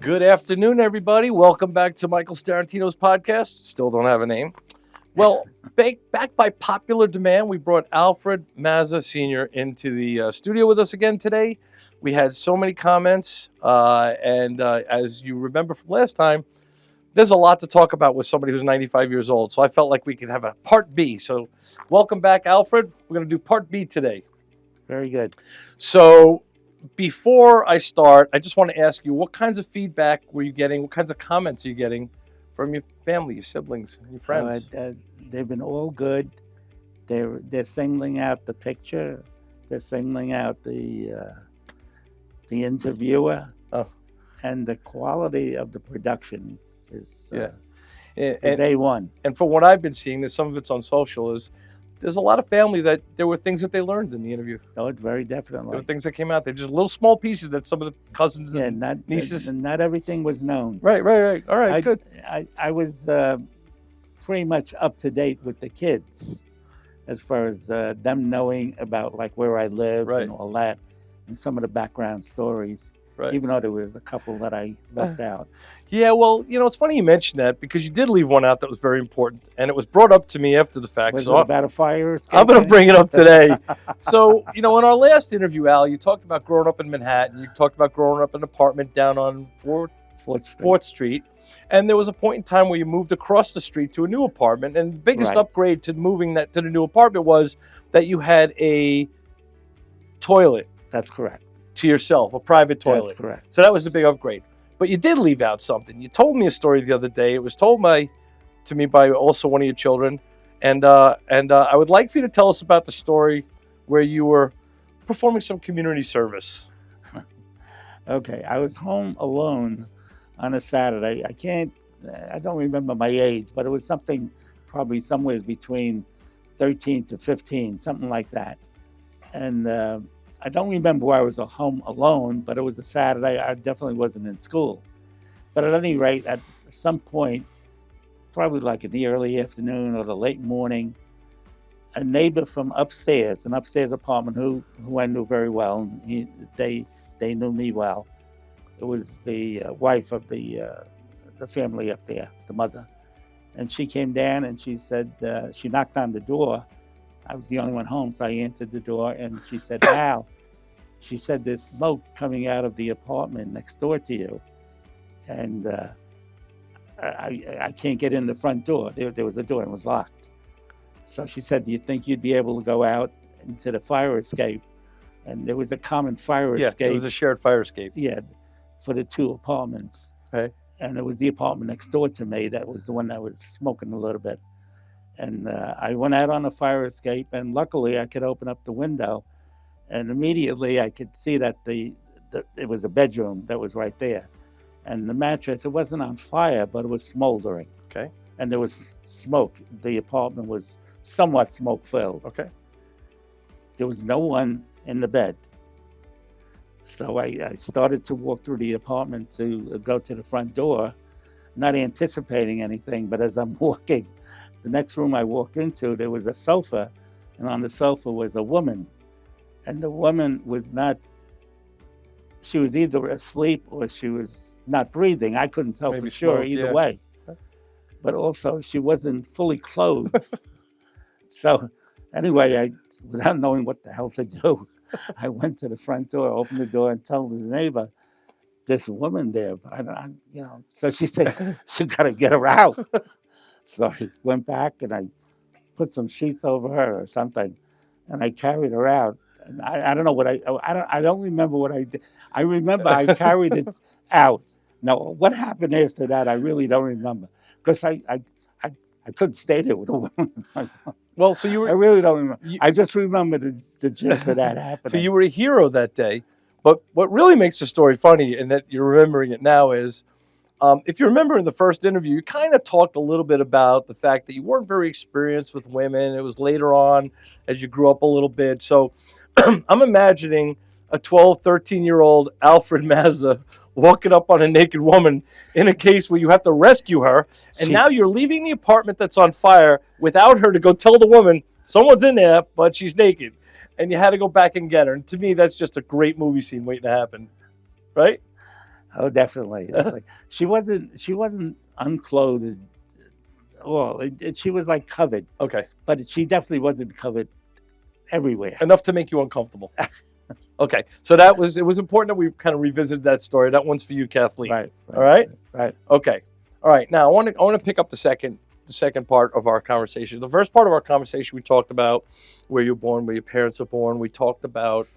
Good afternoon, everybody. Welcome back to Michael Starrantino's podcast. Still don't have a name. Well, back by popular demand, we brought Alfred Mazza Sr. into the studio with us again today. We had so many comments, and as you remember from last time, there's a lot to talk about with somebody who's 95 years old. So I felt like we could have a part B. So welcome back, Alfred. We're going to do part B today. Very good. So before I start, I just want to ask you, what kinds of feedback were you getting? What kinds of comments are you getting from your family, your siblings, and your friends? They've been all good. They're singling out the picture. They're singling out the interviewer. Oh. And the quality of the production is And A1. And from what I've been seeing, some of it's on social, there's a lot of family that there were things that they learned in the interview. Oh, it's very definitely. There were things that came out. They're just little small pieces that some of the cousins and nieces. Not everything was known. Right. All right, good. I was pretty much up to date with the kids as far as them knowing about like where I live and all that, and some of the background stories. Right. Even though there was a couple that I left out. Yeah, well, it's funny you mentioned that because you did leave one out that was very important, and it was brought up to me after the fact. Was it about a fire escape? I'm going to bring it up today. So, in our last interview, Al, you talked about growing up in Manhattan. You talked about growing up in an apartment down on 4th Street. And there was a point in time where you moved across the street to a new apartment, and the biggest upgrade to moving that to the new apartment was that you had a toilet. That's correct. To yourself, a private toilet. That's correct. So that was the big upgrade. But you did leave out something. You told me a story the other day. It was told to me by also one of your children, and I would like for you to tell us about the story where you were performing some community service. Okay, I was home alone on a Saturday. I don't remember my age, but it was something probably somewhere between 13 to 15, something like that. And I don't remember why I was at home alone, but it was a Saturday. I definitely wasn't in school. But at any rate, at some point, probably like in the early afternoon or the late morning, a neighbor from upstairs, an upstairs apartment who I knew very well, and they knew me well. It was the wife of the family up there, the mother. And she came down and she said, she knocked on the door. I was the only one home, so I answered the door, and she said, Al, she said, there's smoke coming out of the apartment next door to you, and I can't get in the front door. There was a door, and it was locked. So she said, do you think you'd be able to go out into the fire escape? And there was a common fire escape. Yeah, it was a shared fire escape. Yeah, for the two apartments. Okay. And it was the apartment next door to me that was the one that was smoking a little bit. And I went out on a fire escape, and luckily I could open up the window, and immediately I could see that it was a bedroom that was right there. And the mattress, it wasn't on fire, but it was smoldering. Okay. And there was smoke. The apartment was somewhat smoke-filled. Okay. There was no one in the bed. So I started to walk through the apartment to go to the front door, not anticipating anything, but as I'm walking, the next room I walked into, there was a sofa, and on the sofa was a woman. And the woman she was either asleep or she was not breathing. I couldn't tell Maybe for sure smoke, either yeah. way. But also, she wasn't fully clothed. So anyway, without knowing what the hell to do, I went to the front door, opened the door, and told the neighbor, there's a woman there. But so she said, you got to get her out. So I went back and I put some sheets over her or something, and I carried her out. And I don't know what I don't remember what I did. I remember I carried it out. Now, what happened after that, I really don't remember, because I couldn't stay there with a woman. Well, so you were. I really don't remember. I just remember the gist of that happening. So you were a hero that day. But what really makes the story funny, and that you're remembering it now, is if you remember in the first interview, you kind of talked a little bit about the fact that you weren't very experienced with women. It was later on as you grew up a little bit. So I'm imagining a 12, 13-year-old Alfred Mazza walking up on a naked woman in a case where you have to rescue her. And now you're leaving the apartment that's on fire without her to go tell the woman, someone's in there, but she's naked. And you had to go back and get her. And to me, that's just a great movie scene waiting to happen. Right? Oh, definitely, definitely. She wasn't unclothed. Well, she was like covered, Okay, but she definitely wasn't covered everywhere. enough to make you uncomfortable. Okay, so that was it was important that we kind of revisited that story. That one's for you, Kathleen. Right, All right, right. right. Okay. All right. Now I want to pick up the second part of our conversation. The first part of our conversation we talked about where you're born, where your parents were born. We talked about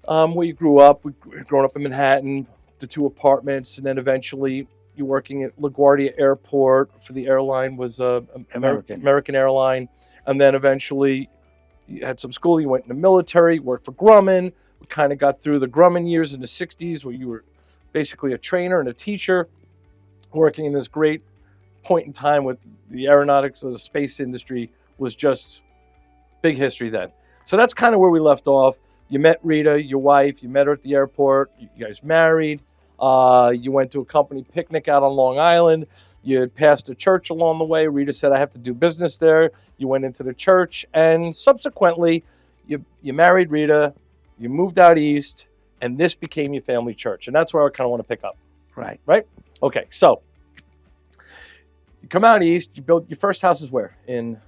where you grew up. We growing up in Manhattan, the two apartments, and then eventually you working at LaGuardia Airport for the airline was American. American airline, and then eventually you had some school. You went in the military, worked for Grumman. We kind of got through the Grumman years in the '60s, where you were basically a trainer and a teacher, working in this great point in time with the aeronautics or the space industry was just big history then. So that's kind of where we left off. You met Rita, your wife. You met her at the airport. You guys married. You went to a company picnic out on Long Island. You had passed a church along the way. Rita said, "I have to do business there." You went into the church, and subsequently, you married Rita. You moved out east, and this became your family church. And that's where I kind of want to pick up. Right. Right? Okay, so you come out east. You build your first house is where? In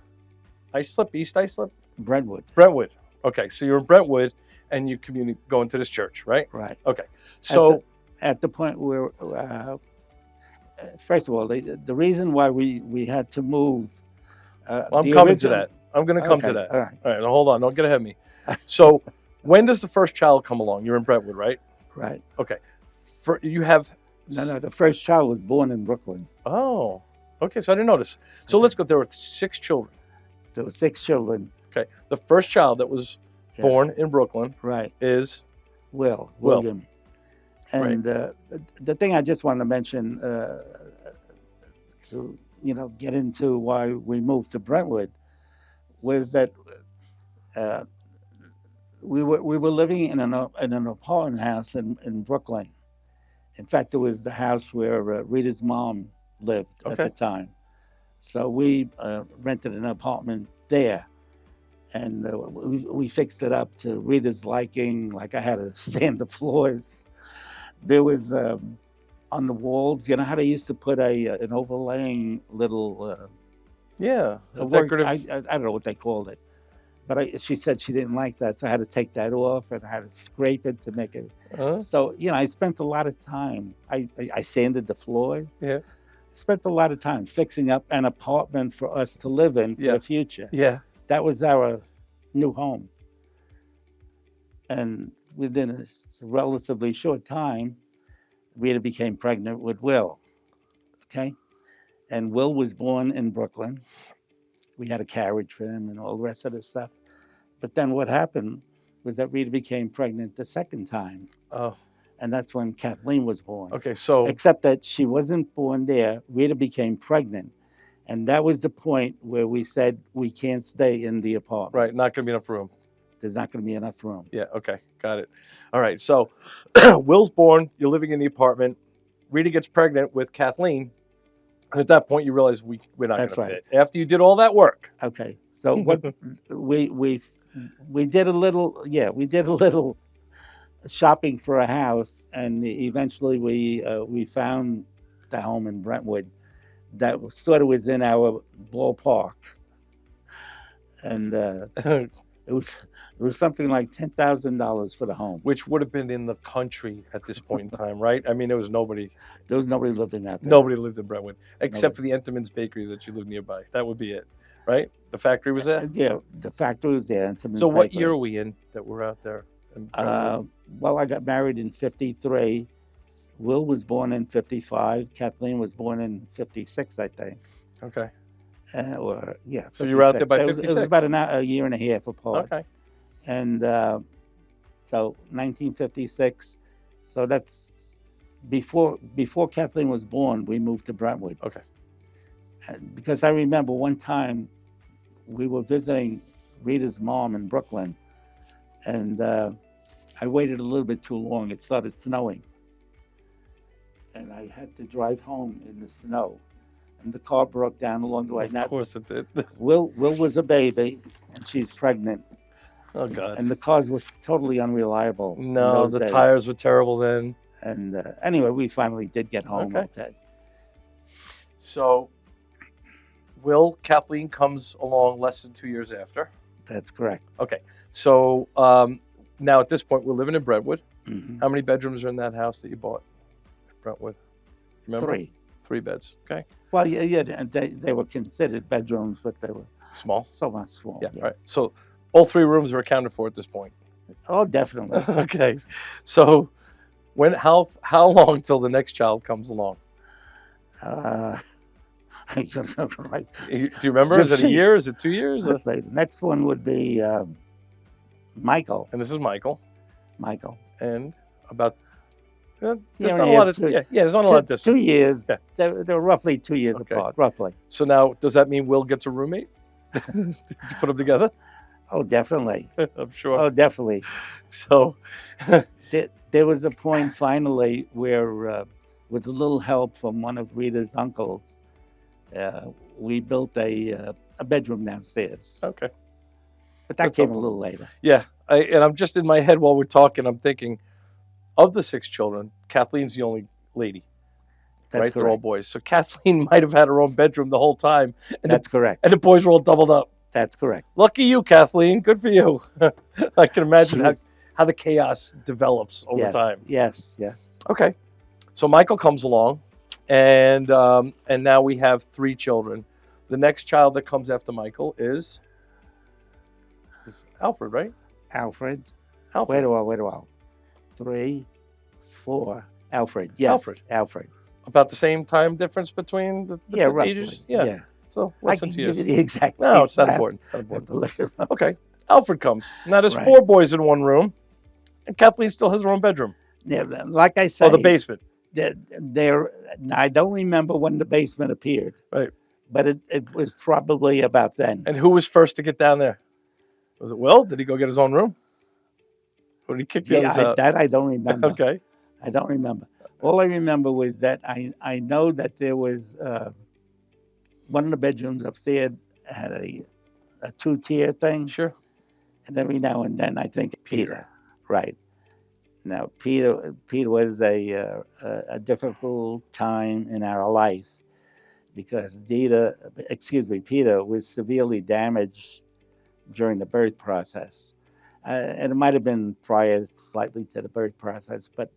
Islip, East Islip? Brentwood. Brentwood. Okay, so you're in Brentwood, and you go into this church, right? Right. Okay, so At the point where, first of all, the reason why we had to move. I'm the coming to original- that. I'm going to come to Okay, that. all right. All right, now hold on. Don't get ahead of me. So, when does the first child come along? You're in Brentwood, right? Right. Okay. You have. No, the first child was born in Brooklyn. Oh, okay. So I didn't notice. So let's go. There were 6 children. There were 6 children. Okay. The first child that was Yeah. born in Brooklyn Right. is William. And the thing I just wanted to mention, to get into why we moved to Brentwood, was that we were living in an apartment house in Brooklyn. In fact, it was the house where Rita's mom lived at Okay. the time. So we rented an apartment there, and we fixed it up to Rita's liking. Like, I had to sand the floors. There was on the walls. You know how they used to put an overlaying little. Yeah, a work- decorative. I don't know what they called it, but she said she didn't like that, so I had to take that off and I had to scrape it to make it. So I spent a lot of time. I sanded the floor. Yeah. Spent a lot of time fixing up an apartment for us to live in for Yeah. the future. Yeah. That was our new home. And within a relatively short time, Rita became pregnant with Will. Okay? And Will was born in Brooklyn. We had a carriage for him and all the rest of the stuff. But then what happened was that Rita became pregnant the second time. Oh. And that's when Kathleen was born. Okay. So. Except that she wasn't born there. Rita became pregnant. And that was the point where we said we can't stay in the apartment. Right. Not going to be enough room. There's not going to be enough room. Yeah. Okay. Got it. All right. So, Will's born. You're living in the apartment. Rita gets pregnant with Kathleen, and at that point, you realize we're not going That's to right. fit. After you did all that work. Okay. So what we did a little shopping for a house, and eventually we found the home in Brentwood that was sort of within our ballpark, and it was something like $10,000 for the home. Which would have been in the country at this point in time, right? I mean, there was nobody living out there. Nobody lived in Brentwood except Nobody. for the Entenmann's Bakery that you lived nearby. That would be it, right? The factory was there. Yeah, the factory was there. So, what year are we in that we're out there? in Brentwood? Well, I got married in '53. Will was born in '55. Kathleen was born in '56, I think. Okay. Or yeah. So you were out there 56. by It was 56. about a year and a half apart. Okay. And so 1956. So that's before Kathleen was born. We moved to Brentwood. Okay. And because I remember one time we were visiting Rita's mom in Brooklyn, and I waited a little bit too long. It started snowing, and I had to drive home in the snow, and the car broke down along the way. Of Now, course it did. Will was a baby, and she's pregnant, Oh God. and the cars were totally unreliable. in No, those the days. tires were terrible then. And anyway, we finally did get home. Okay. Okay. So, Kathleen comes along less than 2 years after. That's correct. Okay. So, now at this point, we're living in Brentwood. Mhm. How many bedrooms are in that house that you bought at Brentwood? Remember? 3. 3 beds. Okay. Well, yeah, they were considered bedrooms, but they were Small. somewhat small. Yeah. Right. So, all 3 rooms are accounted for at this point. Oh, definitely. Okay. So, how long till the next child comes along? Right. Do you remember? Is it a year? Is it 2 years? Let's say the next one would be Michael. And this is Michael. Michael. And about there's Yeah, not a lot of there's not a lot of distance. 2 years. Yeah. They were roughly 2 years Okay. apart, roughly. So now, does that mean Will gets a roommate? Did you put them together? Oh, definitely. I'm sure. Oh, definitely. So, There was a point finally where, with a little help from one of Rita's uncles, we built a bedroom downstairs. okay. But that That's came a helpful. little later. Yeah. And I'm just in my head while we're talking, I'm thinking, of the 6 children, Kathleen's the only lady. That's right? They're all correct. boys. So Kathleen might have had her own bedroom the whole time. And That's correct. And the boys were all doubled up. That's correct. Lucky you, Kathleen. Good for you. I can imagine She was- how the chaos develops over yes, time. Yes, yes. Okay. So Michael comes along, and now we have 3 children. The next child that comes after Michael is Alfred, right? Alfred. Alfred. Wait a while. 3, 4. Alfred. Yes. Alfred. Alfred. About the same time difference between the Yeah, roughly. ages? Yeah. So I less can than 2 give years. you the exact. No, it's not dates. important. It's not I have important. to look it up. Okay. Alfred comes. Now there's Right. 4 boys in one room, and Kathleen still has her own bedroom. Yeah, like I say, Oh, the basement. There. I don't remember when the basement appeared. Right. But it was probably about then. And who was first to get down there? Was it Will? Did he go get his own room? Or did he kick the others out? That I don't remember. Okay. I don't remember. All I remember was that I know that there was one of the bedrooms upstairs had a 2-tier thing, Sure. and every now and then I think Peter. Right. Now Peter was a difficult time in our life because Peter was severely damaged during the birth process, and it might have been prior slightly to the birth process, but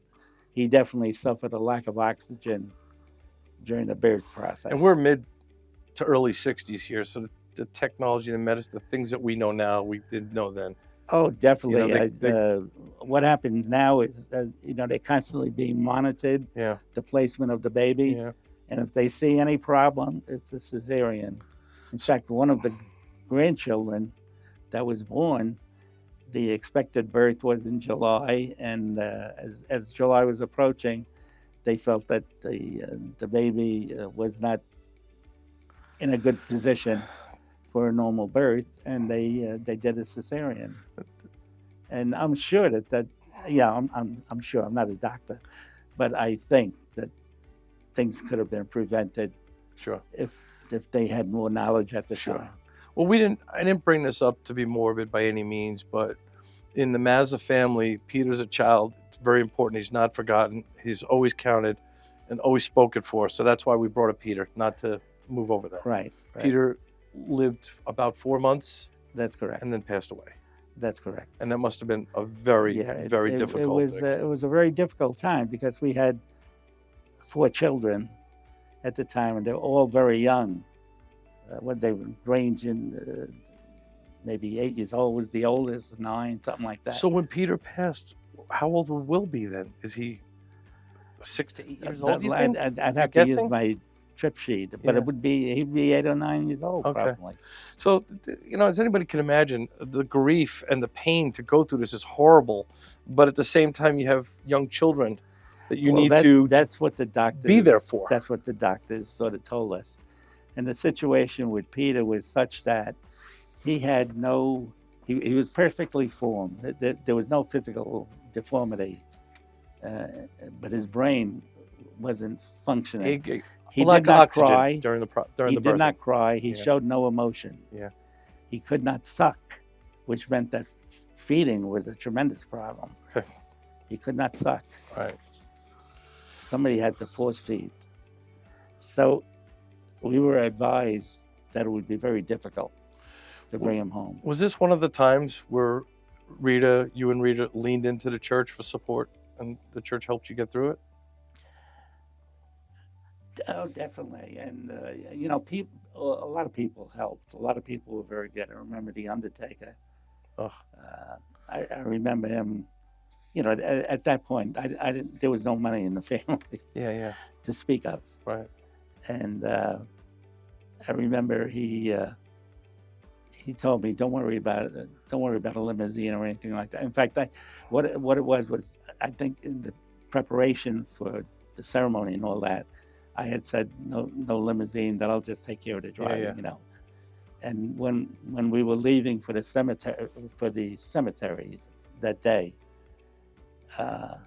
he definitely suffered a lack of oxygen during the birth process. And we're mid to early 60s here, so the technology and medicine, the things that we know now, we didn't know then. Oh, definitely. You know, What happens now is, they're constantly being monitored, Yeah. the placement of the baby. Yeah. And if they see any problem, it's a cesarean. In fact, one of the grandchildren that was born, the expected birth was in July. And as July was approaching, they felt that the baby was not in a good position for a normal birth, and they did a cesarean. And I'm sure I'm sure, I'm not a doctor, but I think that things could have been prevented Sure. if they had more knowledge at the Sure. time. Well, I didn't bring this up to be morbid by any means, but in the Mazza family, Peter's a child. It's very important. He's not forgotten. He's always counted and always spoken for. So that's why we brought up Peter, not to move over that. Right. Peter lived about 4 months That's correct. and then passed away. That's correct. And that must have been a very, very difficult thing. It was a very difficult time because we had 4 children at the time, and they were all very young. When they range in maybe 8 years old was the oldest, 9, something like that. So when Peter passed, how old would Will be then? Is he 6 to 8 years old, you think? I'd have to use guessing? my trip sheet, but Yeah. he'd be 8 or 9 years old, Okay. probably. So, as anybody can imagine, the grief and the pain to go through this is horrible. But at the same time, you have young children that you need to That's what the doctors be there for. That's what the doctors sort of told us. And the situation with Peter was such that he had he was perfectly formed. There was no physical deformity, but his brain wasn't functioning. He lack did of not oxygen cry. during the He did birthing. not cry. He Yeah. showed no emotion. Yeah. He could not suck, which meant that feeding was a tremendous problem. Okay. He could not suck. Right. somebody had to force feed. So we were advised that it would be very difficult to bring him home. Was this one of the times where you and Rita leaned into the church for support and the church helped you get through it? Oh, definitely. And, you know, a lot of people helped. A lot of people were very good. I remember the undertaker. Ugh. I remember him, you know, at that point, I didn't, there was no money in the family Yeah. to speak of. Right. And I remember he told me, "Don't worry about it. Don't worry about a limousine or anything like that." In fact, what it was I think in the preparation for the ceremony and all that, I had said no limousine. That I'll just take care of the driving, you know. And when we were leaving for the cemetery that day,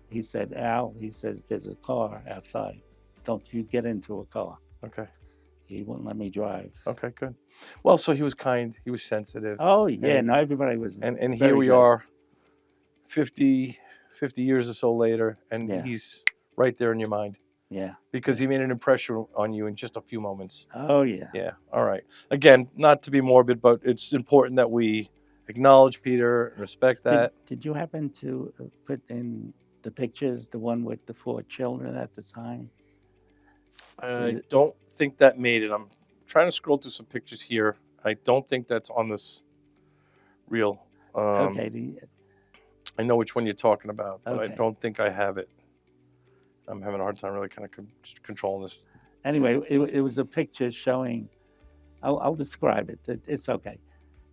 he said, "Al," he says, "there's a car outside. Don't you get into a car." Okay. He wouldn't let me drive. Okay, good. Well, so he was kind, he was sensitive. Oh yeah, and, no, everybody was. And very here we good. are 50 years or so later, and Yeah. he's right there in your mind Yeah. because he made an impression on you in just a few moments. Oh yeah. Yeah. All right. Again, not to be morbid, but it's important that we acknowledge Peter and respect that. Did you happen to put in the pictures, the one with the 4 children at the time? I don't think that made it. I'm trying to scroll through some pictures here. I don't think that's on this reel. Okay. I know which one you're talking about, but I Okay. don't think I have it. I'm having a hard time really kind of controlling this. Anyway, it was a picture showing. I'll describe it. It's okay.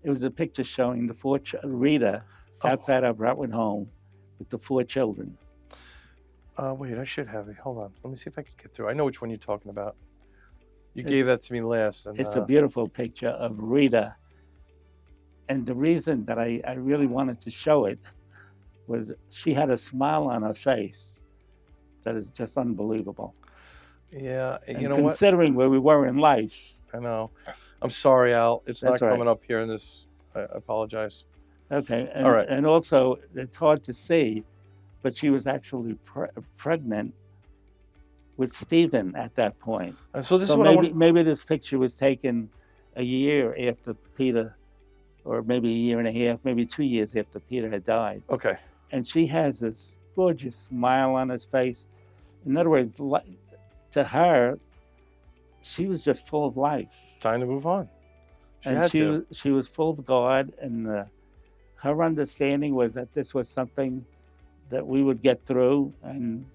It was a picture showing the 4 Rita outside our Brentwood home with the 4 children. Wait, I should have it. Hold on. Let me see if I can get through. I know which one you're talking about. You gave that to me last. And, it's a beautiful picture of Rita. And the reason that I really wanted to show it was she had a smile on her face that is just unbelievable. Yeah, And you know what? considering where we were in life. I know. I'm sorry, Al. It's That's not all coming up here in this. I apologize. Okay. And, All right. And also, it's hard to see, but she was actually pregnant with Stephen at that point. So this So is what maybe this picture was taken a year after Peter, or maybe a year and a half, maybe 2 years after Peter had died. Okay. And she has this gorgeous smile on her face. In other words, to her, she was just full of life. Time to move on. She was full of God, and her understanding was that this was something that we would get through, and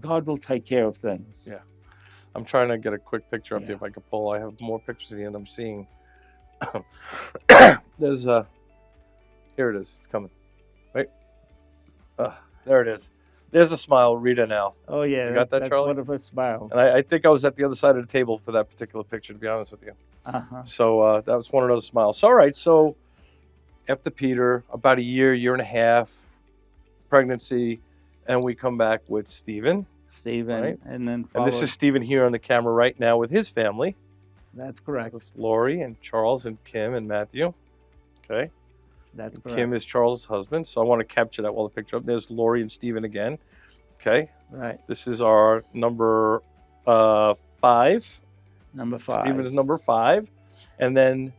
God will take care of things. Yeah. I'm trying to get a quick picture up here if I can pull. I have more pictures at the end I'm seeing. There's here it is. It's coming. Right? There it is. There's a smile, Rita now. Oh yeah, you got that, that's Charlie? one of her smiles. And I think I was at the other side of the table for that particular picture, to be honest with you. So that was one of those smiles. All right, so after Peter, about a year and a half, pregnancy, and we come back with Stephen. Right? And then and this is Stephen here on the camera right now with his family. That's correct. With Lori and Charles and Kim and Matthew. Okay. That's correct. Kim is Charles' husband, so I want to capture that while the picture up. There's Lori and Stephen again. Okay. Right. This is our number 5. Number 5. Stephen is number 5. And then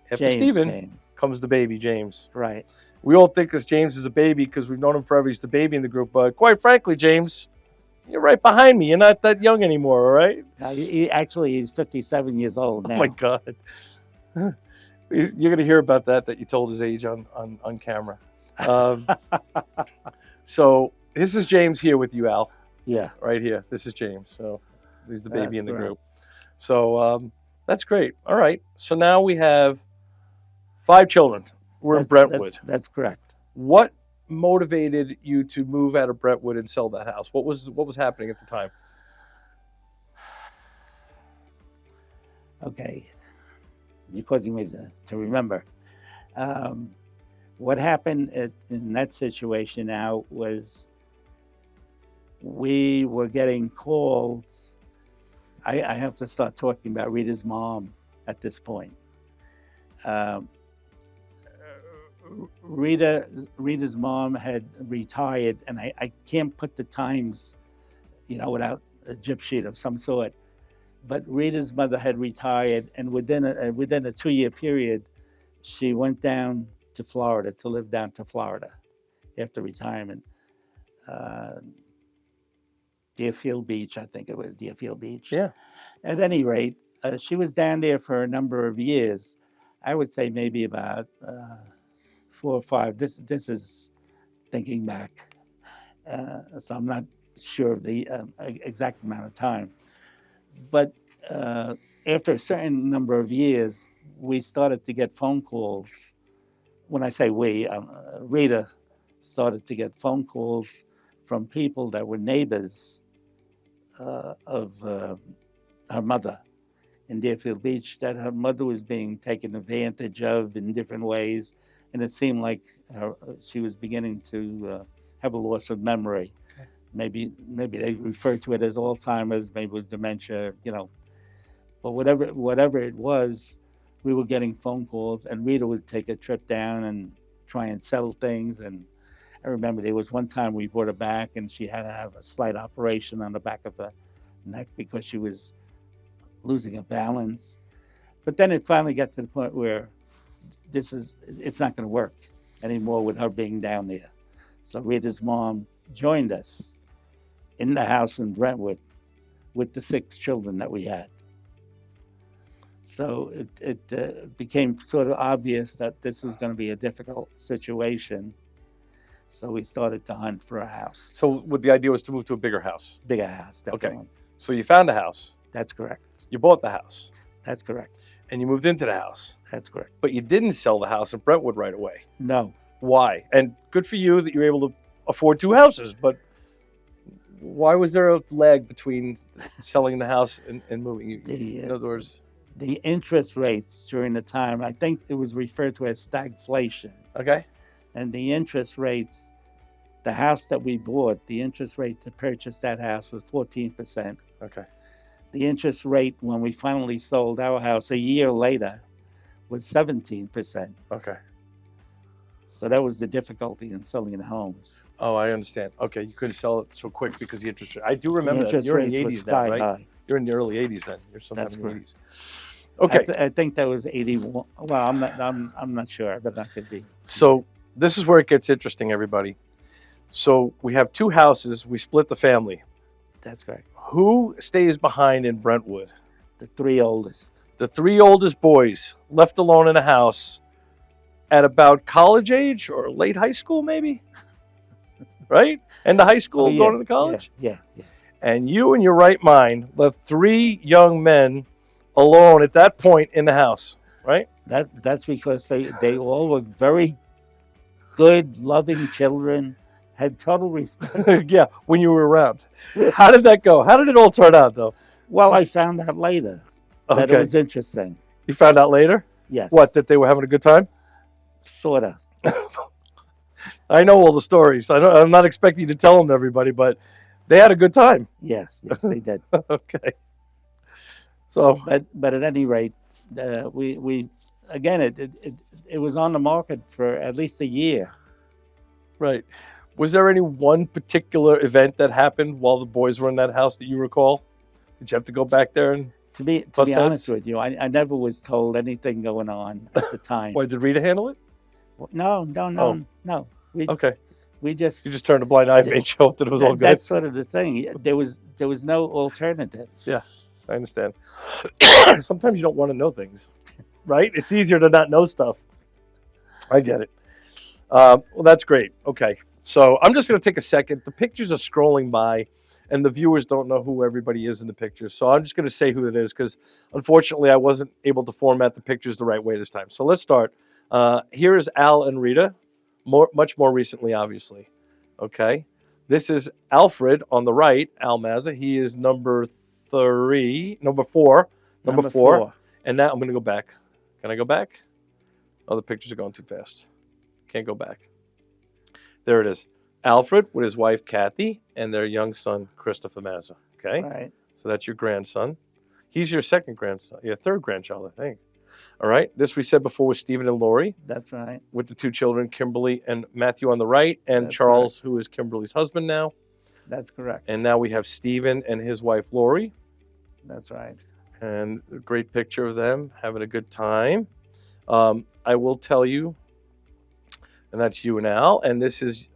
after Stephen comes the baby, James. Right. We all think because James is a baby because we've known him forever. He's the baby in the group. But quite frankly, James, you're right behind me. You're not that young anymore, all right? He's 57 years old now. Oh, my God. You're going to hear about that you told his age on camera. So this is James here with you, Al. Yeah. Right here. This is James. So he's the baby in the group. So that's great. All right. So now we have 5 children. We're in Brentwood. That's correct. What motivated you to move out of Brentwood and sell that house? What was happening at the time? Okay. Because you made to remember. What happened in that situation now was we were getting calls. I have to start talking about Rita's mom at this point. Rita's mom had retired, and I can't put the times without a gyp sheet of some sort. But Rita's mother had retired, and within a 2-year period, she went down to Florida to live down to Florida after retirement. Uh, Deerfield Beach, I think it was Deerfield Beach. Yeah. At any rate, she was down there for a number of years. I would say maybe about 4 or 5. This is thinking back, so I'm not sure of the exact amount of time. But after a certain number of years, we started to get phone calls. When I say we, Rita started to get phone calls from people that were neighbors of her mother in Deerfield Beach, that her mother was being taken advantage of in different ways, and it seemed like she was beginning to have a loss of memory. Maybe they refer to it as Alzheimer's, maybe it was dementia, But whatever it was, we were getting phone calls, and Rita would take a trip down and try and settle things. And I remember there was one time we brought her back, and she had to have a slight operation on the back of her neck because she was losing her balance. But then it finally got to the point where it's not going to work anymore with her being down there. So Rita's mom joined us in the house in Brentwood with the 6 children that we had. So it became sort of obvious that this was going to be a difficult situation. So we started to hunt for a house. So what the idea was to move to a bigger house. Bigger house, definitely. Okay. So you found a house. That's correct. You bought the house. That's correct. And you moved into the house. That's correct. But you didn't sell the house in Brentwood right away. No. Why? And good for you that you were able to afford 2 houses, but why was there a lag between selling the house and moving? In other words, the interest rates during the time, I think it was referred to as stagflation. Okay. And the interest rates, the house that we bought, the interest rate to purchase that house was 14%. Okay. The interest rate when we finally sold our house a year later was 17%. Okay. So that was the difficulty in selling the homes. Oh, I understand. Okay, you couldn't sell it so quick because the interest rate. I do remember that. Interest You're in rates the were 80s sky now, right? high. You're in the early 80s then. You're sometime That's in the correct. 80s. Okay. I think that was 81. Well, I'm not sure, but that could be. So this is where it gets interesting, everybody. So we have 2 houses. We split the family. That's correct. Who stays behind in Brentwood? The 3 oldest. The 3 oldest boys left alone in a house at about college age or late high school, maybe? Right? And the high school yeah, going to college? Yeah. And you in your right mind left 3 young men alone at that point in the house, right? That's because they all were very good, loving children, had total respect. Yeah, when you were around. How did that go? How did it all turn out, though? Well, I found out later that it was interesting. You found out later? Yes. What, that they were having a good time? Sort of. I know all the stories. I'm not expecting you to tell them to everybody, but they had a good time. Yes, they did. Okay. So, but at any rate, we again it was on the market for at least a year. right. Was there any one particular event that happened while the boys were in that house that you recall? Did you have to go back there and To be bust honest heads? with you, I never was told anything going on at the time. Why, did Rita handle it? No. Okay. We just You just turned a blind eye and made sure that it was all good. That's sort of the thing. There was no alternative. Yeah. I understand. Sometimes you don't want to know things, right? It's easier to not know stuff. I get it. Well, that's great. Okay. So I'm just going to take a second. The pictures are scrolling by, and the viewers don't know who everybody is in the pictures. So I'm just going to say who it is because, unfortunately, I wasn't able to format the pictures the right way this time. So let's start. Here is Al and Rita, much more recently, obviously. Okay. This is Alfred on the right, Al Mazza. He is number 4. Number four. And now I'm going to go back. Can I go back? Oh, the pictures are going too fast. Can't go back. There it is. Alfred with his wife, Kathy, and their young son, Christopher Mazza. Okay? Right. So that's your grandson. He's your second grandson. Your third grandchild, I think. All right. This we said before was Stephen and Lori That's right. with the 2 children, Kimberly and Matthew on the right, and That's Charles, who is Kimberly's husband now. That's correct. And now we have Stephen and his wife Lori, That's right. and a great picture of them having a good time. I will tell you, and that's you and Al, and this is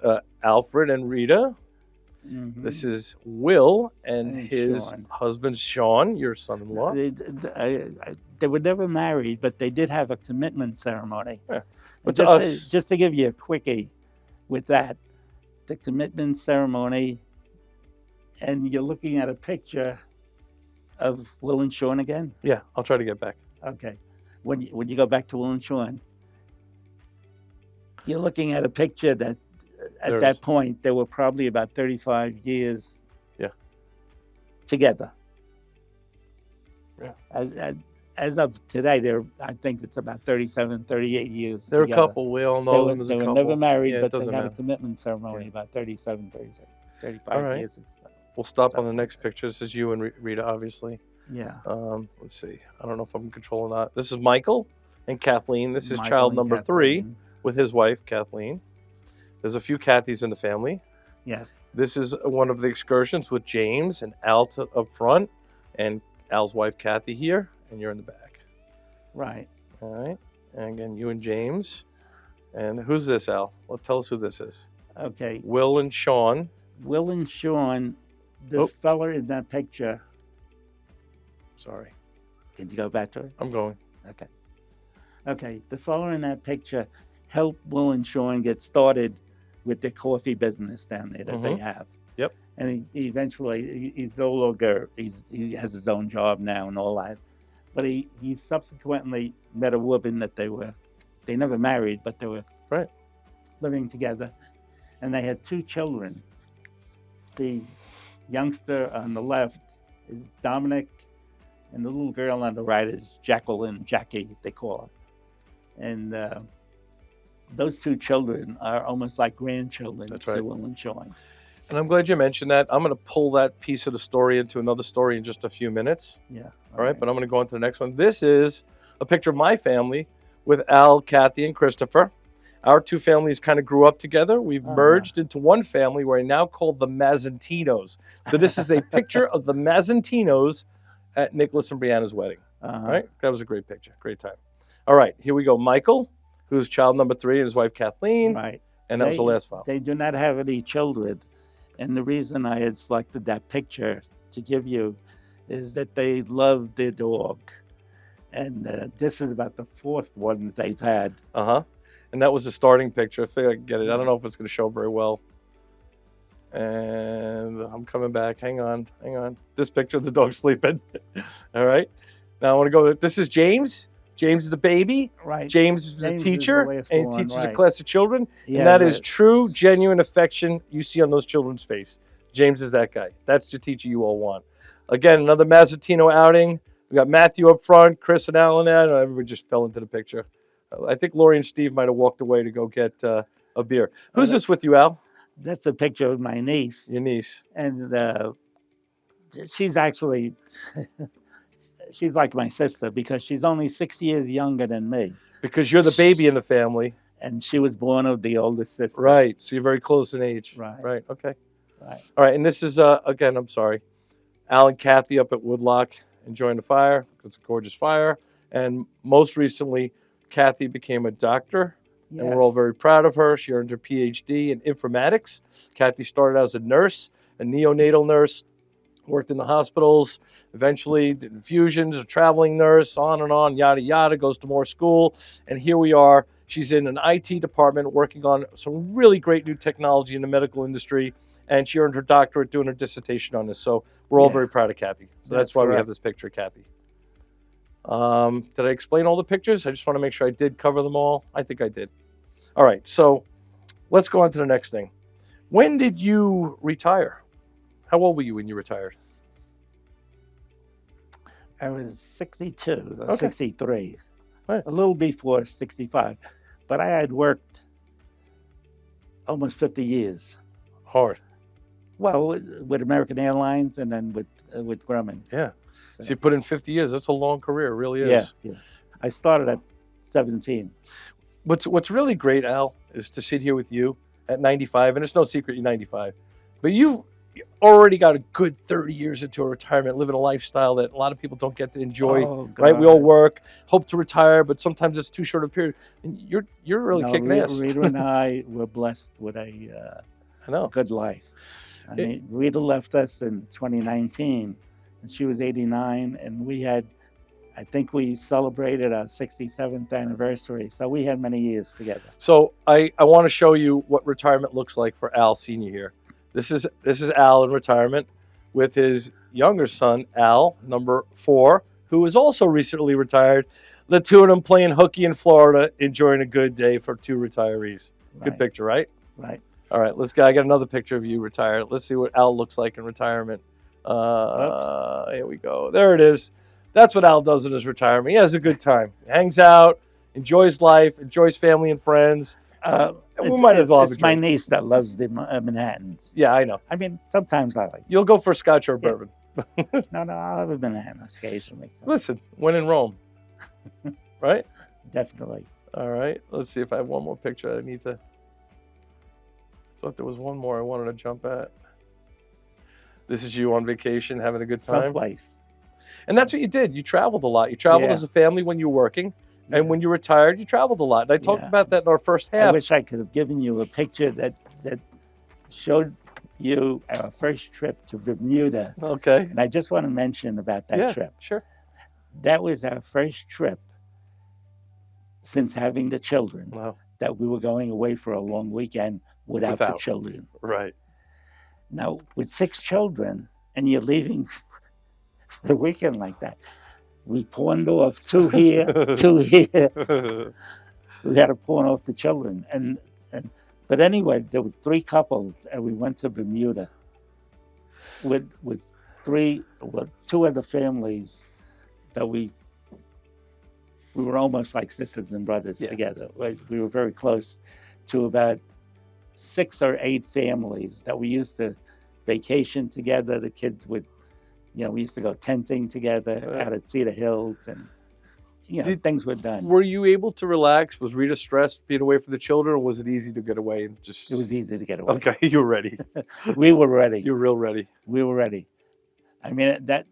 Alfred and Rita. Mhm. This is Will and And his Sean. husband Sean, your son-in-law. They were never married, but they did have a commitment ceremony. Yeah. And But to us, just to give you a quickie with that, the commitment ceremony, and you're looking at a picture of Will and Sean again. yeah, I'll try to get back. Okay, when you go back to Will and Sean, you're looking at a picture that at There it that is. point they were probably about 35 years. Yeah. Together. Yeah. As of today, I think it's about 37, 38 years. They're together. a couple. We all know them as a They were couple. never married, Yeah, it but they doesn't had a matter. commitment ceremony Yeah. about 37, 36, 35 All right. years. We'll stop on the next picture. This is you and Rita, obviously. Yeah. Let's see. I don't know if I'm in control or not. This is Michael and Kathleen. This is Michael child and number 3 Kathleen. with his wife, Kathleen. There's a few Kathys in the family. Yes. This is one of the excursions with James and Al up front, and Al's wife, Kathy, here, and you're in the back. Right. All right. And again, you and James. And who's this, Al? Well, tell us who this is. Okay. Will and Sean. Will and Sean, the Oh. fella in that picture. Sorry, Can you go back to it? I'm going. Okay. Okay. The fella in that picture helped Will and Sean get started with the coffee business down there that they have. Yep. And he eventually, he's no longer, he has his own job now and all that. But he subsequently met a woman that they never married, but they were Right. living together. And they had 2 children. The youngster on the left is Dominic, and the little girl on the right is Jackie, they call her. And those 2 children are almost like grandchildren That's to right. Will and Sean. And I'm glad you mentioned that. I'm going to pull that piece of the story into another story in just a few minutes. Yeah. All right. But I'm going to go on to the next one. This is a picture of my family with Al, Kathy, and Christopher. Our 2 families kind of grew up together. We've merged into one family we're now called the Mazzantinos. So this is a picture of the Mazzantinos at Nicholas and Brianna's wedding. All right. That was a great picture. Great time. All right. Here we go. Michael, who's child number 3, and his wife Kathleen. Right. And that was the last file. They do not have any children. And the reason I had selected that picture to give you is that they love their dog. And this is about the 4th one that they've had. Uh-huh. And that was the starting picture. I figure I can get it. I don't know if it's going to show very well. And I'm coming back. Hang on. This picture of the dog sleeping. All right. Now I want to go. This is James. James is the baby. Right. James is the James is the teacher, last and he one, teaches a right. class of children. Yeah, and that is true, genuine affection you see on those children's face. James is that guy. That's the teacher you all want. Again, another Mazzatino outing. We got Matthew up front, Chris and Alan. Everybody just fell into the picture. I think Lori and Steve might have walked away to go get a beer. Who's this with you, Al? That's a picture of my niece. Your niece. And she's actually, she's like my sister because she's only 6 years younger than me. Because you're the baby in the family. And she was born of the oldest sister. Right. So you're very close in age. Right. Okay. Right. All right. And this is, again, I'm sorry, Al and Kathy up at Woodlock enjoying the fire. It's a gorgeous fire. And most recently, Kathy became a doctor. Yes. And we're all very proud of her. She earned her PhD in informatics. Kathy started out as a nurse, a neonatal nurse, worked in the hospitals, eventually did infusions, a traveling nurse, on, yada, yada, goes to more school. And here we are. She's in an IT department working on some really great new technology in the medical industry. And she earned her doctorate doing her dissertation on this. So we're all very proud of Kathy. So that's why we have this picture of Kathy. Did I explain all the pictures? I just want to make sure I did cover them all. I think I did. All right, so let's go on to the next thing. When did you retire? How old were you when you retired? I was 62 or Okay. 63, Right. a little before 65. But I had worked almost 50 years. Hard. Well, with American Airlines and then with Grumman. Yeah. So you put in 50 years. That's a long career. It really is. Yeah. I started at 17. What's really great, Al, is to sit here with you at 95, and it's no secret you're 95. But already got a good 30 years into a retirement, living a lifestyle that a lot of people don't get to enjoy. Oh, Right? We all God. work, hope to retire, but sometimes it's too short a period. And you're really No, kicking ass. Rita and I were blessed with I a know. good life. I It- mean, Rita left us in 2019, and she was 89, and we had, I think we celebrated our 67th anniversary, so we had many years together. So I want to show you what retirement looks like for Al Senior here. This is Al in retirement with his younger son, Al, number 4, who is also recently retired. The two of them playing hooky in Florida, enjoying a good day for 2 retirees. Good Right, picture, right? right. All right, let's go. I got another picture of you retired. Let's see what Al looks like in retirement. Here we go. There it is. That's what Al does in his retirement. He has a good time. He hangs out, enjoys life, enjoys family and friends. We might as well have a It's my drink. niece that loves the Manhattans. Yeah, I know. I mean, sometimes I like. You'll go for a scotch or a Yeah. bourbon. No, I'll have a Manhattan occasionally. So Listen, when in Rome, right? definitely. All right. Let's see if I have one more picture. I need to. Thought there was one more I wanted to jump at. This is you on vacation, having a good time. Someplace. And that's what you did. You traveled a lot. You traveled Yeah. as a family when you were working. Yeah. And when you retired, you traveled a lot. And I talked Yeah. about that in our first I half. wish I could have given you a picture that showed you our first trip to Bermuda. Okay. And I just want to mention about that Yeah, trip. sure. That was our first trip since having the children Wow. that we were going away for a long weekend without the Without. children. Right. Now, with 6 children and you're leaving for the weekend like that, we pawned off 2 here, 2 here. So we had to pawn off the children. But anyway, there were 3 couples, and we went to Bermuda with 2 other families that we were almost like sisters and brothers Yeah. together. We were very close to about 6 or 8 families that we used to vacation together. The kids would, we used to go tenting together Right. out at Cedar Hills, and things were done. Were you able to relax? Was Rita stressed being away from the children, or was it easy to get away and just? It was easy to get away. Okay, you were ready. We were ready. You're real ready. We were ready. I mean, that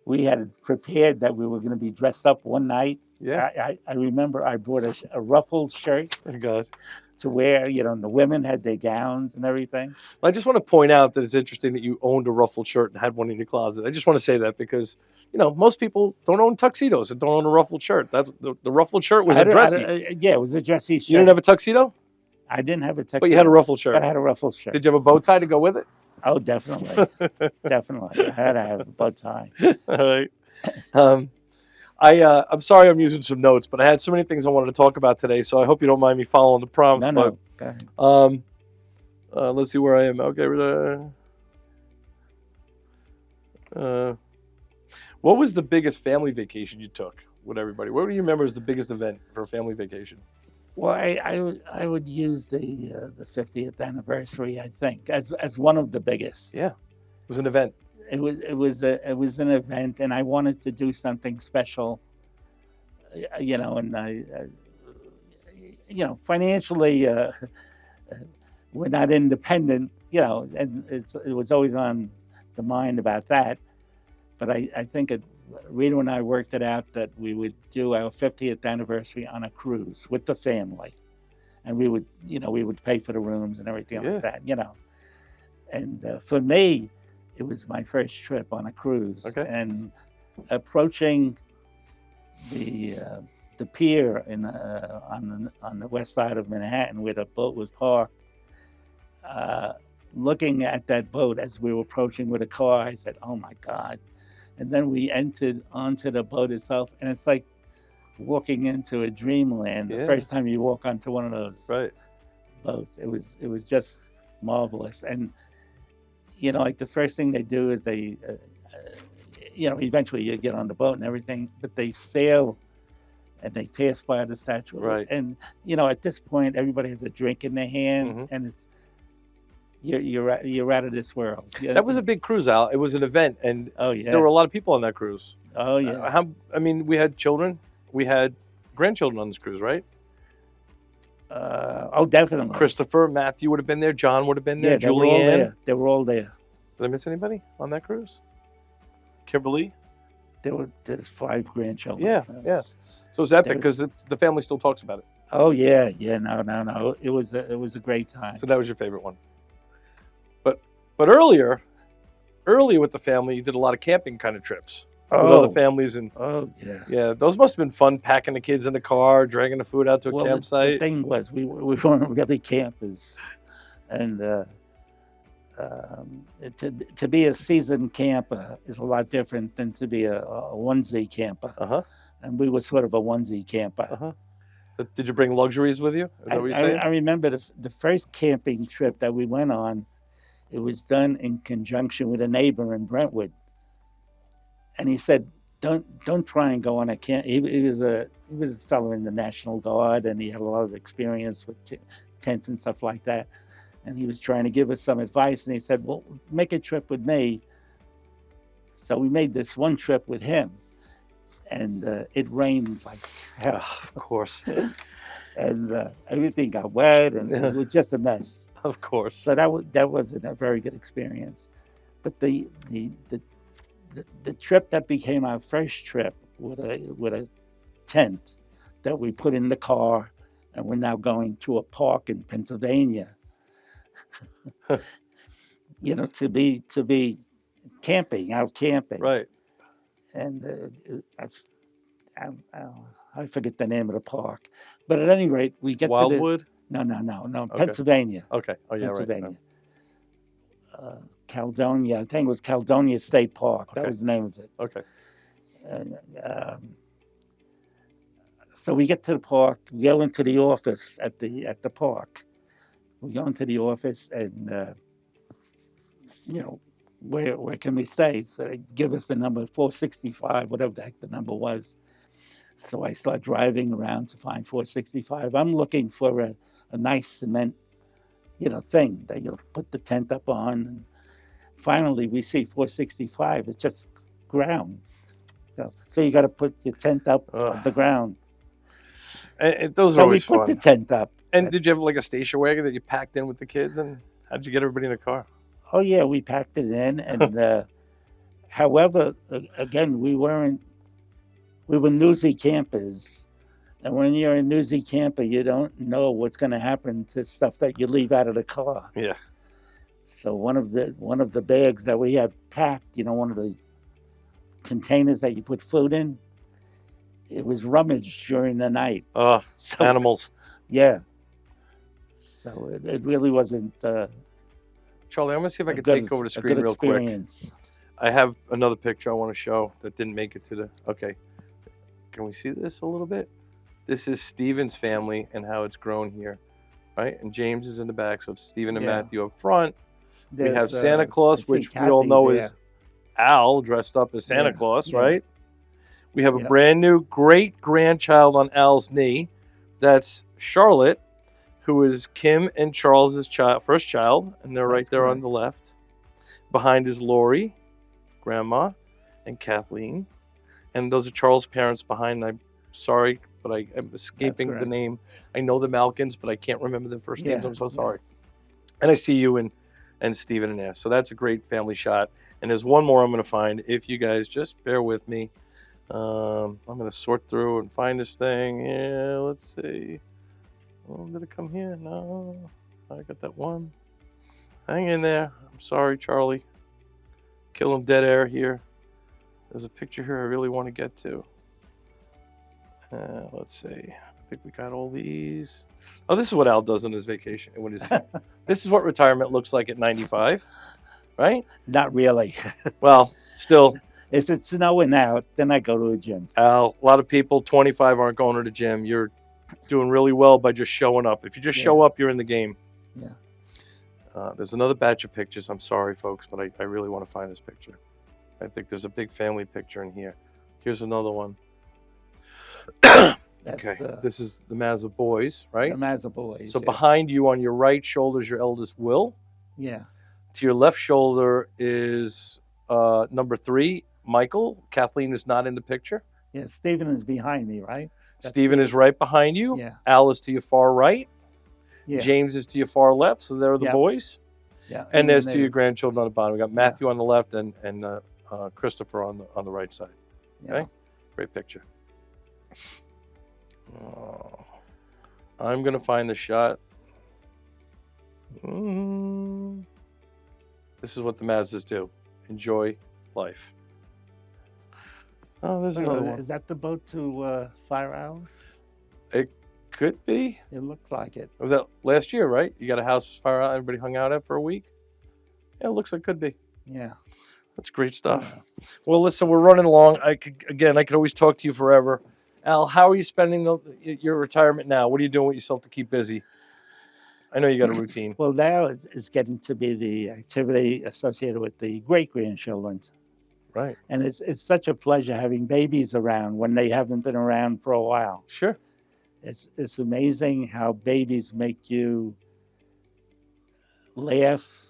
we had prepared that we were going to be dressed up one night. Yeah. I remember I bought a ruffled shirt Thank God. to wear. And the women had their gowns and everything. I just want to point out that it's interesting that you owned a ruffled shirt and had one in your closet. I just want to say that because most people don't own tuxedos and don't own a ruffled shirt. That the ruffled shirt was a dressy. Yeah, it was a dressy shirt. You didn't have a tuxedo, I didn't have a tuxedo. but you had a ruffled shirt. But I had a ruffled shirt. Did you have a bow tie to go with it? Oh, definitely. Definitely. I had to have a bow tie. All right. I'm sorry I'm using some notes, but I had so many things I wanted to talk about today, so I hope you don't mind me following the prompts. No. Go ahead. Let's see where I am. Okay. What was the biggest family vacation you took with everybody? What do you remember as the biggest event for a family vacation? Well, I would use the 50th anniversary, I think, as one of the biggest. Yeah, it was an event. It was an event, and I wanted to do something special. And financially, we're not independent. And it was always on the mind about that. But I think Rita and I worked it out that we would do our 50th anniversary on a cruise with the family, and we would pay for the rooms and everything like that. And for me, it was my first trip on a cruise, Okay. and approaching the pier on the west side of Manhattan where the boat was parked. Looking at that boat as we were approaching with a car, I said, "Oh my God!" And then we entered onto the boat itself, and it's like walking into a dreamland. The first time you walk onto one of those boats, it was just marvelous. And like the first thing they do is they, eventually you get on the boat and everything, but they sail and they pass by the statue. Right. And at this point, everybody has a drink in their hand, and it's you're out of this world. That was a big cruise, Al. It was an event, and Oh yeah. there were a lot of people on that cruise. Oh yeah. We had children, we had grandchildren on this cruise, right? Oh, definitely. Christopher, Matthew would have been there. John would have been there. Yeah, they were all Julianne. there. They were all there. Did I miss anybody on that cruise? Kimberly. There's 5 grandchildren. Yeah. So is that There- because the family still talks about it? Oh yeah. No. It was a great time. So that was your favorite one. But earlier with the family, you did a lot of camping kind of trips with other families, and Oh yeah. yeah, those must have been fun. Packing the kids in the car, dragging the food out to a Well, the campsite. thing was, we weren't really campers, and to be a seasoned camper is a lot different than to be a onesie camper. And we were sort of a onesie camper. So did you bring luxuries with you? Is that what you're saying? I remember the first camping trip that we went on. It was done in conjunction with a neighbor in Brentwood, and he said, "Don't try and go on a camp." He was a fellow in the National Guard, and he had a lot of experience with tents and stuff like that. And he was trying to give us some advice, and he said, "Well, make a trip with me." So we made this one trip with him, and it rained like hell. Of course. And everything got wet, and it was just a mess. Of course. So that wasn't a very good experience. But the trip that became our first trip with a tent that we put in the car, and we're now going to a park in Pennsylvania. To be camping, out camping. Right. And I forget the name of the park, but at any rate, we get Wildwood? to no, Pennsylvania. Okay. Oh yeah, Pennsylvania. Right. Caledonia, I think it was Caledonia State Park. That Okay. was the name of it. Okay. And, so we get to the park, we go into the office at the park. We go into the office and, where can we stay? So they give us the number 465, whatever the heck the number was. So I start driving around to find 465. I'm looking for a nice cement, thing that you'll put the tent up on. And finally, we see 465. It's just ground. So you got to put your tent up on the ground. And those are So we always put fun. the tent up. And did you have like a station wagon that you packed in with the kids? And how'd you get everybody in the car? Oh yeah, we packed it in, and however, again, we were newsy campers, and when you're a newsy camper, you don't know what's going to happen to stuff that you leave out of the car. Yeah. So one of the bags that we had packed, one of the containers that you put food in, it was rummaged during the night. Oh, So, animals. yeah. So it really wasn't. Charlie, I'm gonna see if I can take over the screen real quick. I have another picture I want to show that didn't make it to the. Okay, can we see this a little bit? This is Stephen's family and how it's grown here, right? And James is in the back, so it's Stephen and Yeah. Matthew up front. We have There's, Santa Claus, I see which we all Kathy know there. is Al dressed up as Santa Yeah, Claus, yeah. right? We have a Yeah. brand new great grandchild on Al's knee. That's Charlotte, who is Kim and Charles's first child, and they're right That's there on correct. the left. Behind is Lori, Grandma, and Kathleen, and those are Charles' parents behind. I'm sorry, but I am escaping the correct. name. I know the Malkins, but I can't remember their first names. Yeah, I'm so yes. sorry. And I see you and Stephen in there. So that's a great family shot. And there's one more I'm going to find. If you guys just bear with me, I'm going to sort through and find this thing. Yeah, let's see. Oh, did it come here? No, I got that one. Hang in there. I'm sorry, Charlie. Kill him dead air here. There's a picture here I really want to get to. Let's see. I think we got all these. Oh, this is what Al does on his vacation. This is what retirement looks like at 95, right? Not really. Well, still, If it's snowing out, then I go to a gym. Al, a lot of people 25 aren't going to the gym. You're doing really well by just showing up. If you just show up, you're in the game. Yeah. There's another batch of pictures. I'm sorry, folks, but I really want to find this picture. I think there's a big family picture in here. Here's another one. That's, Okay, this is the Mazza boys, right? the Mazza boys. So yeah. behind you on your right shoulder is your eldest Will. Yeah. To your left shoulder is number 3, Michael. Kathleen is not in the picture. Yeah. Stephen is behind me, right? That's Stephen is right behind you. Yeah. Al is to your far right. Yeah. James is to your far left, so there are the Yep. boys. Yeah. And there's then two your grandchildren on the bottom. We got Yeah. Matthew on the left and Christopher on the right side. Yeah. Okay, great picture. Oh, I'm gonna find the shot. This is what the Mazzas do. Enjoy life. Oh, there's another one. Is that the boat to Fire Island? It could be. It looks like it. Was that last year, right? You got a house fire out, everybody hung out at for a week? Yeah, it looks like it could be. Yeah. That's great stuff. Well, listen, we're running along. I could always talk to you forever. Al, how are you spending your retirement now? What are you doing with yourself to keep busy? I know you got a routine. Well, now it's getting to be the activity associated with the great-grandchildren. Right. And it's such a pleasure having babies around when they haven't been around for a while. Sure. It's amazing how babies make you laugh.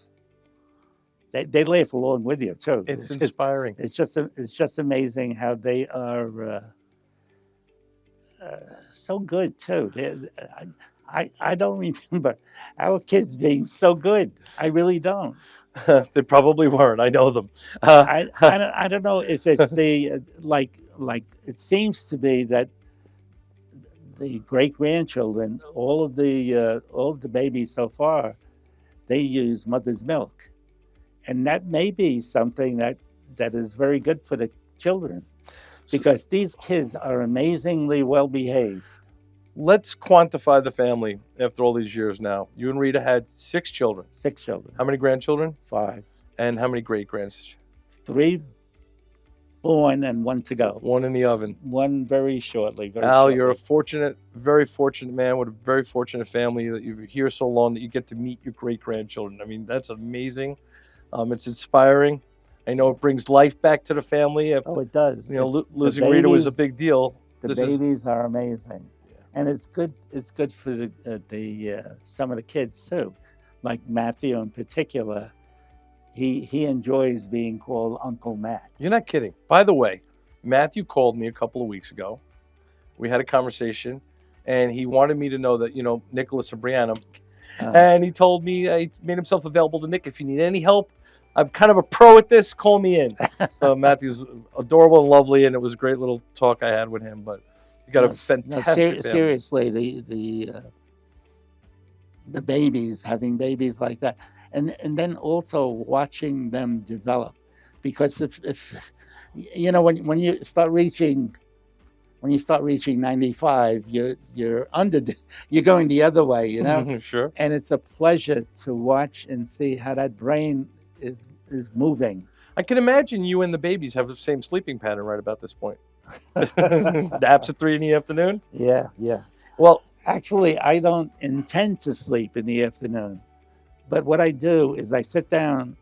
They laugh along with you too. It's inspiring. It's just amazing how they are so good too. I don't remember our kids being so good. I really don't. They probably weren't. I know them. I don't know if it's the like it seems to be that the great grandchildren, all of the babies so far, they use mother's milk, and that may be something that is very good for the children, because these kids are amazingly well behaved. Let's quantify the family after all these years now. You and Rita had 6 children. 6 children. How many grandchildren? 5. And how many great-grands? 3 born and 1 to go. 1 in the oven. 1 very shortly. Al, you're a very fortunate man with a very fortunate family that you're here so long that you get to meet your great-grandchildren. I mean, that's amazing. It's inspiring. I know it brings life back to the family. Oh, it does. You know, losing Rita was a big deal. The babies are amazing. And it's good. It's good for the some of the kids too, like Matthew in particular. He enjoys being called Uncle Matt. You're not kidding. By the way, Matthew called me a couple of weeks ago. We had a conversation, and he wanted me to know that Nicholas and Brianna, and he told me he made himself available to Nick if you need any help. I'm kind of a pro at this. Call me in. Matthew's adorable and lovely, and it was a great little talk I had with him. But you got a fantastic family. Seriously, the babies, having babies like that, and then also watching them develop, because if when you start reaching 95, you're going the other way, Sure. And it's a pleasure to watch and see how that brain is moving. I can imagine you and the babies have the same sleeping pattern right about this point. Naps at 3 in the afternoon? Yeah. Well, actually, I don't intend to sleep in the afternoon. But what I do is I sit down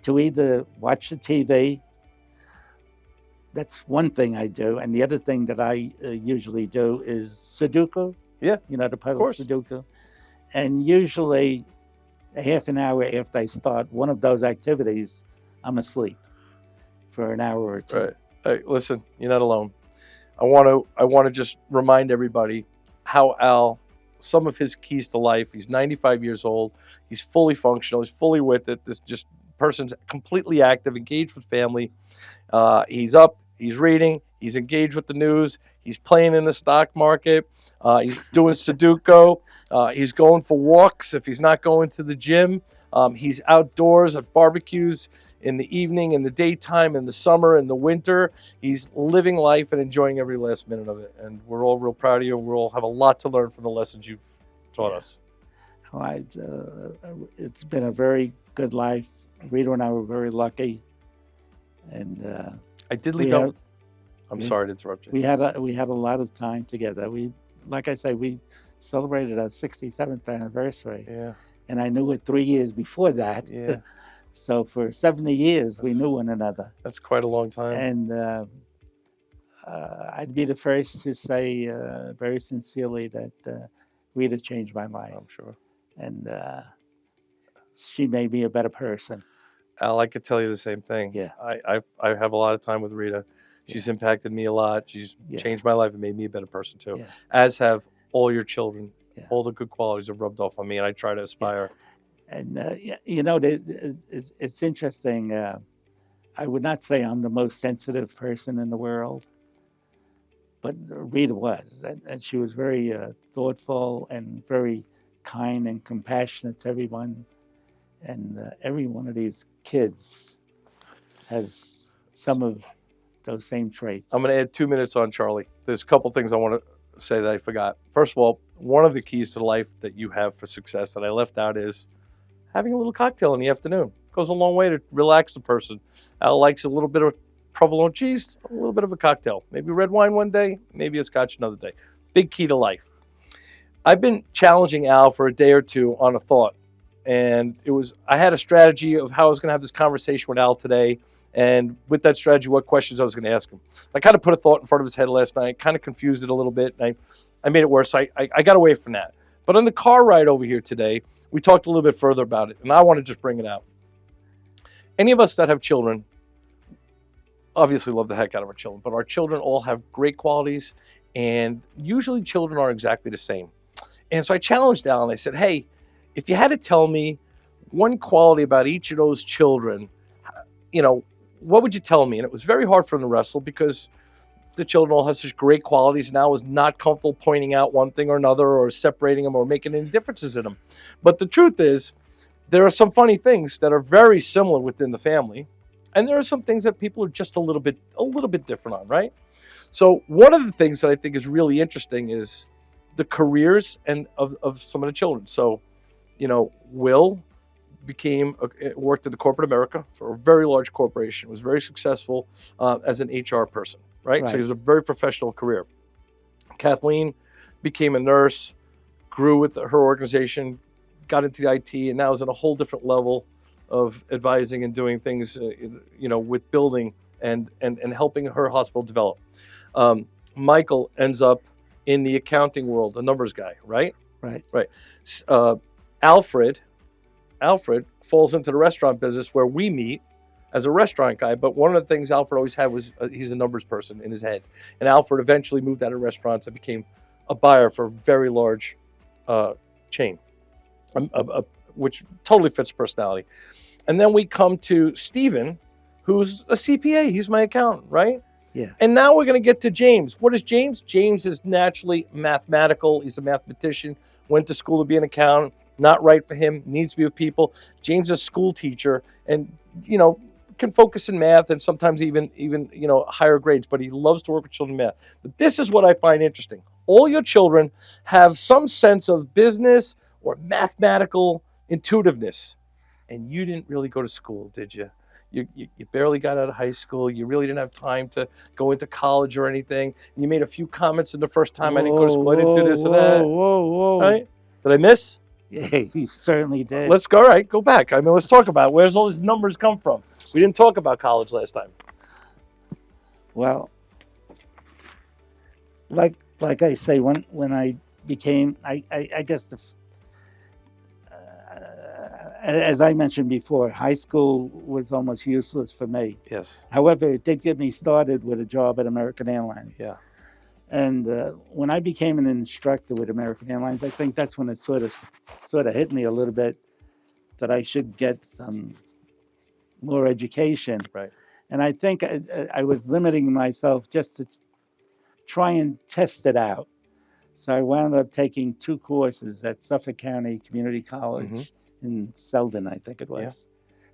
to either watch the TV. That's one thing I do. And the other thing that I usually do is Sudoku. Yeah. The puzzle Sudoku. And usually a half an hour after I start one of those activities, I'm asleep for an hour or 2. Right. Hey, listen, you're not alone. I want to just remind everybody how Al, some of his keys to life. He's 95 years old. He's fully functional. He's fully with it. This just person's completely active, engaged with family. He's up. He's reading. He's engaged with the news. He's playing in the stock market. He's doing Sudoku. He's going for walks if he's not going to the gym. He's outdoors at barbecues in the evening, in the daytime, in the summer, in the winter. He's living life and enjoying every last minute of it. And we're all real proud of you. We all have a lot to learn from the lessons you've taught us. It's been a very good life. Rita and I were very lucky. And I did leave out. I'm sorry to interrupt you. We had a lot of time together. Like I say, we celebrated our 67th anniversary. Yeah. And I knew it 3 years before that. Yeah. So for 70 years, we knew one another. That's quite a long time. And I'd be the first to say very sincerely that Rita changed my life. I'm sure. And she made me a better person. Al, I could tell you the same thing. Yeah. I have a lot of time with Rita. She's impacted me a lot. She's changed my life and made me a better person too. Yeah. As have all your children All the good qualities have rubbed off on me, and I try to aspire. And it's interesting. I would not say I'm the most sensitive person in the world, but Rita was, and she was very thoughtful and very kind and compassionate to everyone. And every one of these kids has some of those same traits. I'm going to add 2 minutes on Charlie. There's a couple things I want to say that I forgot. First of all, one of the keys to life that you have for success that I left out is having a little cocktail in the afternoon. Goes a long way to relax the person. Al likes a little bit of provolone cheese, a little bit of a cocktail. Maybe red wine one day, maybe a scotch another day. Big key to life. I've been challenging Al for a day or two on a thought. And I had a strategy of how I was going to have this conversation with Al today. And with that strategy, what questions I was going to ask him. I kind of put a thought in front of his head last night, kind of confused it a little bit. And I made it worse. I got away from that. But on the car ride over here today, we talked a little bit further about it. And I want to just bring it out. Any of us that have children obviously love the heck out of our children. But our children all have great qualities. And usually children are exactly the same. And so I challenged Al and I said, hey, if you had to tell me one quality about each of those children, what would you tell me? And it was very hard for him to wrestle because the children all have such great qualities, and I was not comfortable pointing out one thing or another or separating them or making any differences in them. But the truth is, there are some funny things that are very similar within the family, and there are some things that people are just a little bit different on, right? So one of the things that I think is really interesting is the careers of some of the children. So, Will worked in the corporate America for a very large corporation, was very successful as an HR person, right? So he was a very professional career. Kathleen became a nurse, grew with her organization, got into the IT, and now is at a whole different level of advising and doing things, with building and helping her hospital develop. Michael ends up in the accounting world, a numbers guy, right? Right. Alfred falls into the restaurant business where we meet as a restaurant guy. But one of the things Alfred always had was he's a numbers person in his head. And Alfred eventually moved out of restaurants and became a buyer for a very large chain, which totally fits personality. And then we come to Stephen, who's a CPA. He's my accountant, right? Yeah. And now we're going to get to James. What is James? James is naturally mathematical. He's a mathematician, went to school to be an accountant. Not right for him, needs to be with people. James is a school teacher and, can focus in math and sometimes even higher grades, but he loves to work with children in math. But this is what I find interesting. All your children have some sense of business or mathematical intuitiveness. And you didn't really go to school, did you? You barely got out of high school. You really didn't have time to go into college or anything. And you made a few comments in the first time I didn't go to school. I didn't do this or that. Whoa. Right? Did I miss? Yeah, you certainly did. Let's go. All right, go back. Let's talk about where's all these numbers come from. We didn't talk about college last time. Well, like I say, when I became, I guess as I mentioned before, high school was almost useless for me. Yes. However, it did get me started with a job at American Airlines. Yeah. And when I became an instructor with American Airlines, I think that's when it sort of hit me a little bit that I should get some more education. Right. And I think I was limiting myself just to try and test it out. So I wound up taking 2 courses at Suffolk County Community College in Selden, I think it was. Yeah.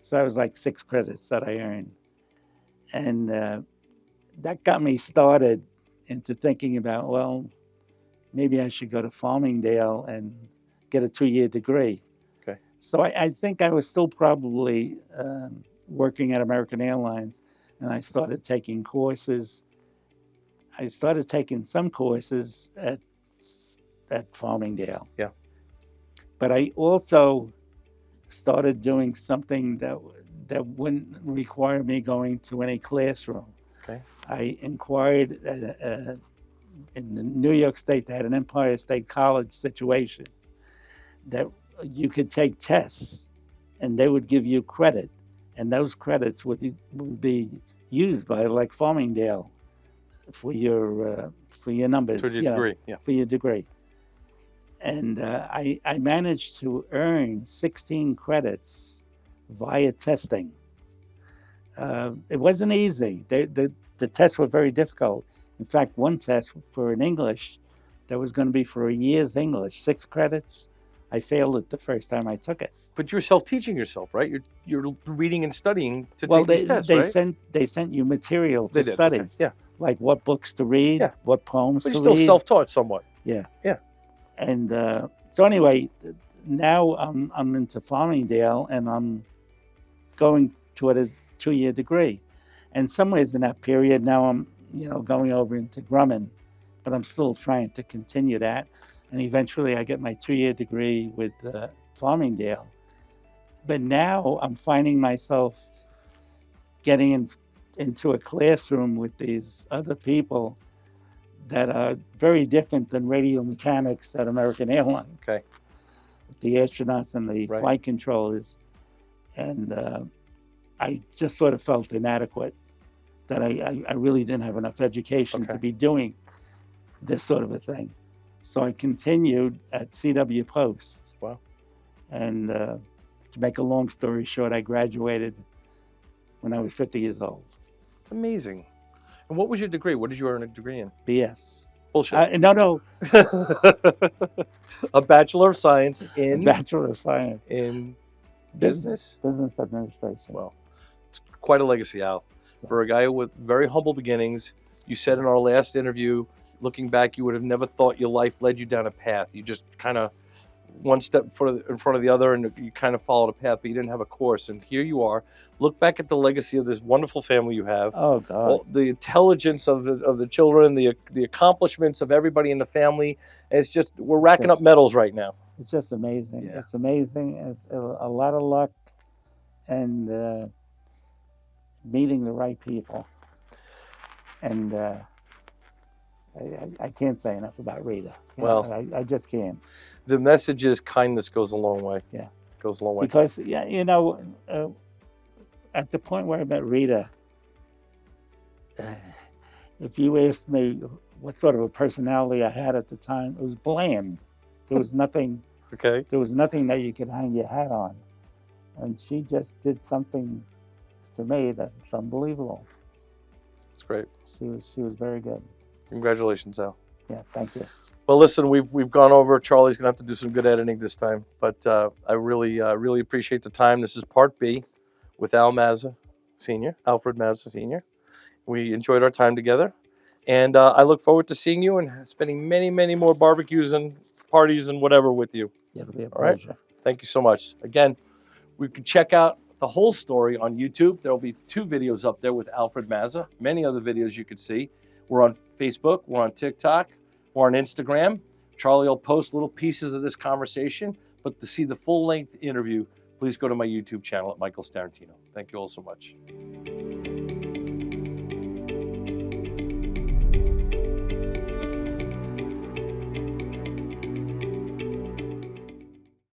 So that was like 6 credits that I earned. And that got me started into thinking about, well, maybe I should go to Farmingdale and get a 2-year degree. Okay. So I think I was still probably working at American Airlines, and I started taking courses. I started taking some courses at Farmingdale. Yeah. But I also started doing something that wouldn't require me going to any classroom. Okay. I inquired in New York State. They had an Empire State College situation that you could take tests, and they would give you credit, and those credits would be used by like Farmingdale for your numbers. For your degree, yeah. For your degree. And I managed to earn 16 credits via testing. It wasn't easy. The tests were very difficult. In fact, one test for an English that was going to be for a year's English, 6 credits, I failed it the first time I took it. But you're self-teaching yourself, right? You're reading and studying to Well, take these tests, they right? sent you material to They did. study, Okay. Yeah. like what books to read, Yeah. what poems But to you're still read. self-taught somewhat. Yeah. Yeah. And so anyway, now I'm into Farmingdale, and I'm going toward a 2-year degree. And some ways in that period, now I'm going over into Grumman, but I'm still trying to continue that. And eventually I get my 2-year degree with Farmingdale. But now I'm finding myself getting into a classroom with these other people that are very different than radio mechanics at American Airlines. Okay. The astronauts and the Right. flight controllers. And I just sort of felt inadequate, that I really didn't have enough education Okay. to be doing this sort of a thing. So I continued at CW Post. Wow. And to make a long story short, I graduated when I was 50 years old. It's amazing. And what was your degree? What did you earn a degree in? BS. Bullshit. No. A Bachelor of Science A in Bachelor of Science. in Business Administration. Well, it's quite a legacy, Al. Yeah. For a guy with very humble beginnings, you said in our last interview, looking back, you would have never thought your life led you down a path. You just kind of one step in front of the other, and you kind of followed a path, but you didn't have a course. And here you are. Look back at the legacy of this wonderful family you have. Oh God! The intelligence of the children, the accomplishments of everybody in the family. It's just we're racking up medals right now. It's just amazing. Yeah. It's amazing. It's a lot of luck, and meeting the right people. And I can't say enough about Rita. Well, I just can't. The message is kindness goes a long way. Yeah. Goes a long way. Because, at the point where I met Rita, if you asked me what sort of a personality I had at the time, it was bland. There was nothing. Okay. There was nothing that you could hang your hat on, and she just did something to me that's unbelievable. It's great. She was very good. Congratulations, Al. Yeah, thank you. Well, listen, we've gone over. Charlie's gonna have to do some good editing this time, but I really appreciate the time. This is part B with Alfred Mazza Sr. We enjoyed our time together, and I look forward to seeing you and spending many more barbecues and parties and whatever with you. Yeah, it'll be a All right? pleasure. Thank you so much. Again, we can check out the whole story on YouTube. There will be 2 videos up there with Alfred Mazza. Many other videos you could see. We're on Facebook. We're on TikTok. We're on Instagram. Charlie will post little pieces of this conversation. But to see the full-length interview, please go to my YouTube channel at Michael Starrantino. Thank you all so much.